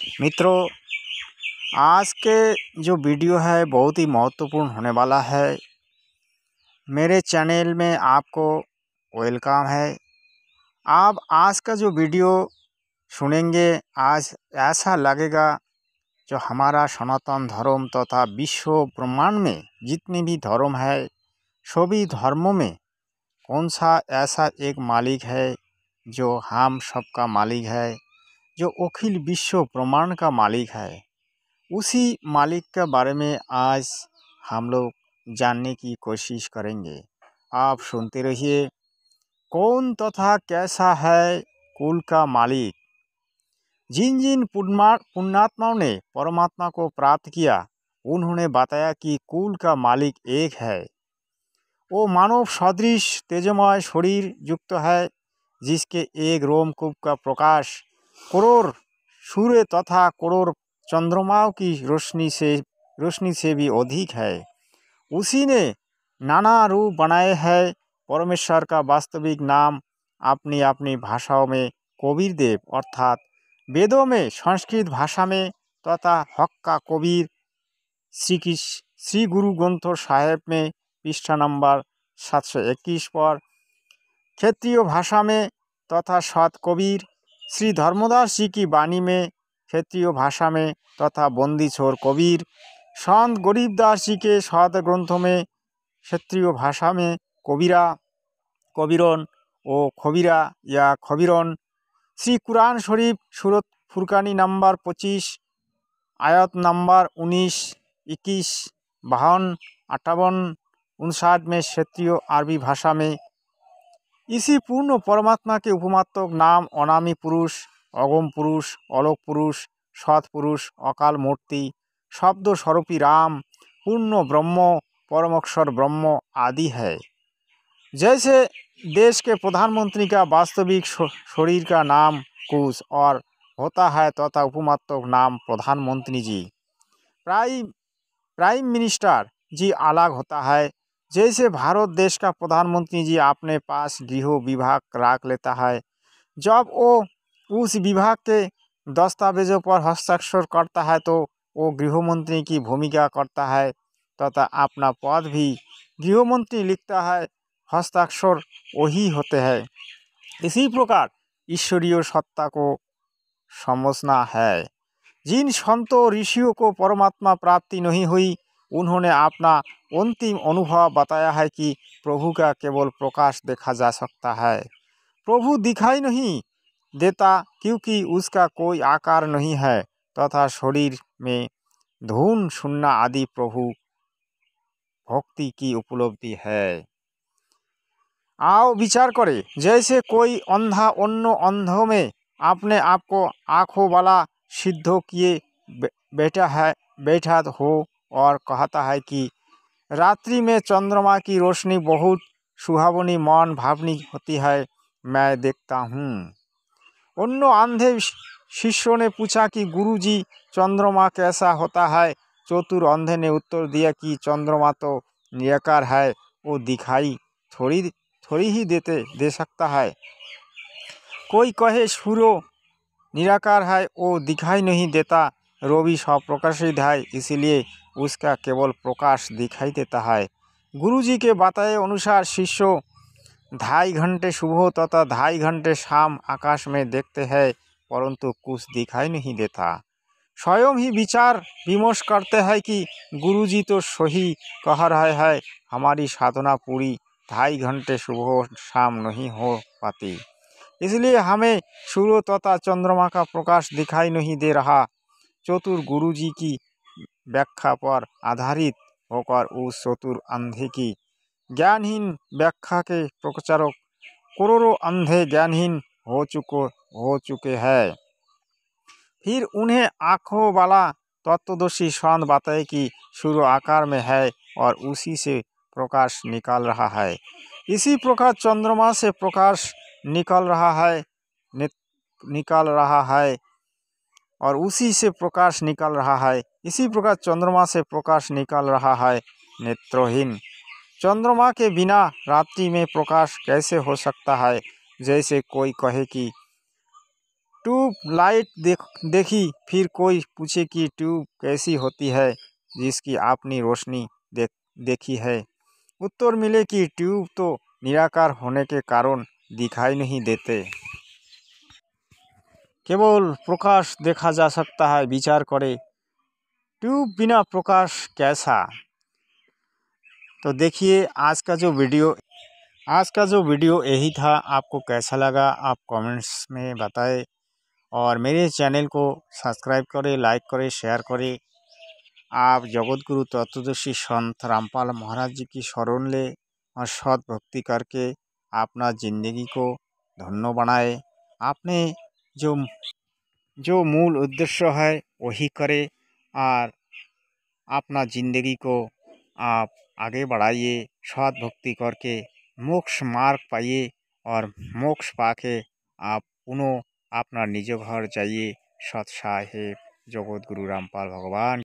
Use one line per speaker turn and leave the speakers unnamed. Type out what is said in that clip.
मित्रों, आज के जो वीडियो है बहुत ही महत्वपूर्ण होने वाला है। मेरे चैनल में आपको वेलकम है। आप आज का जो वीडियो सुनेंगे, आज ऐसा लगेगा जो हमारा सनातन धर्म तथा विश्व ब्रह्मांड में जितने भी धर्म है, सभी धर्मों में कौन सा ऐसा एक मालिक है जो हम सबका मालिक है, जो अखिल विश्व ब्रह्मांड का मालिक है। उसी मालिक के बारे में आज हम लोग जानने की कोशिश करेंगे। आप सुनते रहिए। कौन तथा कैसा है कुल का मालिक? जिन जिन पुण्यात्माओं ने परमात्मा को प्राप्त किया, उन्होंने बताया कि कुल का मालिक एक है। वो मानव सदृश तेजमय शरीर युक्त है, जिसके एक रोमकूप का प्रकाश करोड़ सूर्य तथा करोड़ चंद्रमाओं की रोशनी से भी अधिक है। उसी ने नाना रूप बनाए हैं। परमेश्वर का वास्तविक नाम अपनी अपनी भाषाओं में कबीर देव अर्थात वेदों में संस्कृत भाषा में तथा हक्का कबीर श्री गुरु ग्रंथ साहेब में पृष्ठा नंबर 721 पर, क्षेत्रीय भाषा में तथा सत कबीर श्री धर्मदास जी की वाणी में क्षेत्रीय भाषा में तथा बंदी छोर कबीर संत गरीबदास जी के सत ग्रंथों में क्षेत्रीय भाषा में कबीरा, कबीरन और खबीरा या खबीरन, श्री कुरान शरीफ सूरत फुरकानी नंबर 25 आयत नंबर 19, 21, 52, 58, 59 में क्षेत्रीय अरबी भाषा में। इसी पूर्ण परमात्मा के उपमात्मक नाम अनामी पुरुष, अगम पुरुष, अलौक पुरुष, सत्पुरुष, अकाल मूर्ति, शब्द स्वरूपी राम, पूर्ण ब्रह्म, परमक्षर ब्रह्म आदि है। जैसे देश के प्रधानमंत्री का वास्तविक शरीर का नाम कुछ और होता है तथा उपमात्मक नाम प्रधानमंत्री जी, प्राइम मिनिस्टर जी अलग होता है। जैसे भारत देश का प्रधानमंत्री जी अपने पास गृह विभाग रख लेता है, जब वो उस विभाग के दस्तावेजों पर हस्ताक्षर करता है तो वो गृह मंत्री की भूमिका करता है तथा अपना पद भी गृह मंत्री लिखता है, हस्ताक्षर वही होते हैं। इसी प्रकार ईश्वरीय सत्ता को समझना है। जिन संतों ऋषियों को परमात्मा प्राप्ति नहीं हुई, उन्होंने अपना अंतिम अनुभव बताया है कि प्रभु का केवल प्रकाश देखा जा सकता है। प्रभु दिखाई नहीं देता क्योंकि उसका कोई आकार नहीं है तथा शरीर में धुन सुनना आदि प्रभु भक्ति की उपलब्धि है। आओ विचार करें। जैसे कोई अंधा अन्य अंधों में अपने आप को आँखों वाला सिद्ध किए बैठा हो और कहता है कि रात्रि में चंद्रमा की रोशनी बहुत सुहावनी मन भावनी होती है, मैं देखता हूँ। अन्य अंधे शिष्यों ने पूछा कि गुरुजी चंद्रमा कैसा होता है? चतुर अंधे ने उत्तर दिया कि चंद्रमा तो निराकार है, वो दिखाई थोड़ी ही दे सकता है। कोई कहे सूर्य निराकार है, वो दिखाई नहीं देता। रवि स्वप्रकाशित है, इसलिए उसका केवल प्रकाश दिखाई देता है। गुरुजी के बताए अनुसार शिष्यों 2.5 घंटे सुबह तथा 2.5 घंटे शाम आकाश में देखते हैं, परंतु कुछ दिखाई नहीं देता। स्वयं ही विचार विमर्श करते हैं कि गुरुजी तो सही कह रहे हैं, हमारी साधना पूरी 2.5 घंटे सुबह शाम नहीं हो पाती, इसलिए हमें सूर्य तथा चंद्रमा का प्रकाश दिखाई नहीं दे रहा। चतुर गुरुजी की व्याख्या पर आधारित होकर उस चतुर अंधे की ज्ञानहीन व्याख्या के प्रचारक करोड़ों अंधे ज्ञानहीन हो चुके हैं। फिर उन्हें आँखों वाला तत्वदर्शी संत बताए कि सूर्य आकार में है और उसी से प्रकाश निकल रहा है। इसी प्रकार चंद्रमा से प्रकाश निकल रहा है और उसी से प्रकाश निकल रहा है। इसी प्रकार चंद्रमा से प्रकाश निकल रहा है। नेत्रहीन चंद्रमा के बिना रात्रि में प्रकाश कैसे हो सकता है? जैसे कोई कहे कि ट्यूब लाइट देखी, फिर कोई पूछे कि ट्यूब कैसी होती है जिसकी आपने रोशनी देखी है। उत्तर मिले कि ट्यूब तो निराकार होने के कारण दिखाई नहीं देते, केवल प्रकाश देखा जा सकता है। विचार करें, ट्यूब बिना प्रकाश कैसा। तो देखिए आज का जो वीडियो यही था। आपको कैसा लगा आप कमेंट्स में बताएं और मेरे चैनल को सब्सक्राइब करें, लाइक करें, शेयर करें। आप जगत गुरु तत्वदर्शी संत रामपाल महाराज जी की शरण ले और सत भक्ति करके अपना ज़िंदगी को धन्य बनाए। आपने जो मूल उद्देश्य है वही करें और अपना ज़िंदगी को आप आगे बढ़ाइए। सत भक्ति करके मोक्ष मार्ग पाइए और मोक्ष पाके आप पुनः अपना निज घर जाइए। सत साहेब जगत गुरु रामपाल भगवान।